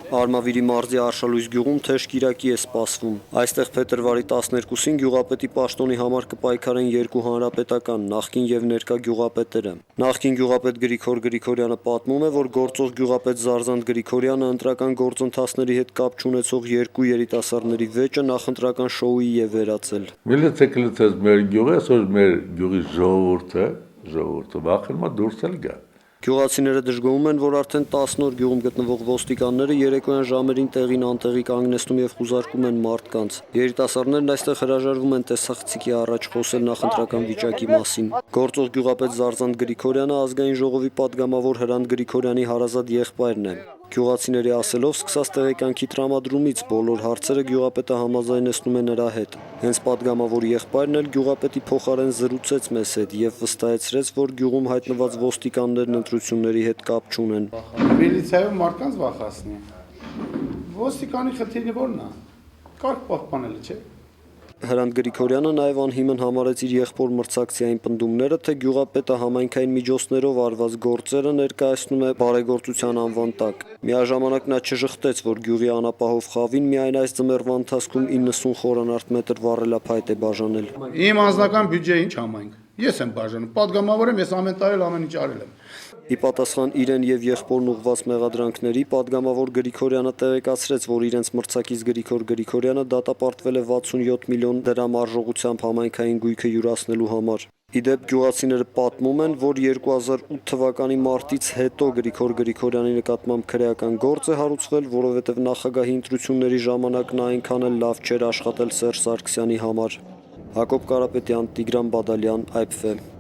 Արմավիրի մարզի Արշալույս գյուղում թեժ կիրակի է սպասվում։ Այստեղ փետրվարի 12-ին գյուղապետի պաշտոնի համար կպայքարեն երկու հանրապետական, նախկին եւ ներկա գյուղապետերը։ Նախկին գյուղապետ Գրիգոր Գրիգորյանը պատմում է, որ գործող գյուղապետ Զարզանտ Գրիգորյանը ընտրական գործընթացների հետ կապ չունեցող երկու երիտասարդների վեճը նախընտրական շոուի է վերածել։ Միլիցեքլիցս մեր գյուղը, այսօր մեր գյուղի ժողովուրդը վախենա դուրս գա։ Գյուղացիները դժգոհում են, որ արդեն 10 օր գյուղում գտնվող ոստիկանները երեկոյան ժամերին տեղին անտեղի կանգնեցնում եւ խուզարկում են մարդկանց։ Երիտասարդներն այստեղ հրաժարվում են տեսախցիկի առաջ խոսել նախընտրական վիճակի մասին։ Գործող գյուղապետ Զարզանտ Գրիգորյանը ազգային ժողովի падգամավոր Հրանտ Գրիգորյանի հարազատ եղբայրն է։ Գյուղացիների ասելով, սկսած տեղեկանքի տրամադրումից բոլոր հարցերը գյուղապետը համաձայնեցնում է նրա հետ։ Հենց падգամավոր եղբայրն էլ գյուղապետի փոխարեն զրուցեց մեզ հետ եւ վստահեցրեց, որ գյուղում հայտնված ոստիկաններն ընտրությունների հետ կապ չունեն։ Միլիցիայում մարդկանց վախացնի։ Ոստիկանի խնդիրը ո՞րն է։ Կարգ պահպանելը, չէ՞։ Հրանտ Գրիգորյանը նաև անհիմն համարեց իր եղբոր մրցակցային պնդումները, թե գյուղապետը համայնքային միջոցներով արված գործերը ներկայացնում է բարեգործության անվան տակ։ Միաժամանակ նա չժխտեց, որ գյուղի անապահով խավին միայն այս ձմեռվա ընթացքում 90 խորանարդ մետր վառելափայտ է բաժանել։ Իմ անձնական բյուջեը ինչ համայնք։ Ես եմ բաժանում, падգամավոր եմ, ես ամեն տարի ամեն ինչ արել եմ։ Ի պատասխան իրեն եւ եղբորն ուղված մեղադրանքների, падգամավոր Գրիգորյանը տեղեկացրեց, որ իրենց մրցակից Գրիգոր Գրիգորյանը դատապարտվել է 67 միլիոն դրամ արժողությամբ համայնքային գույքը յուրացնելու համար։ Իդեպ գյուղացիները պատմում են, որ 2008 թվականի մարտից հետո Գրիգոր Գրիգորյանի նկատմամբ քրեական գործ է հարուցվել, որովհետև նախագահի ընտրությունների ժամանակ նա այնքան էլ լավ չէր աշխատել Սերժ Սարգսյանի համար։ Հակոբ Կարապետյան, Տիգրան Բադալյան, IPV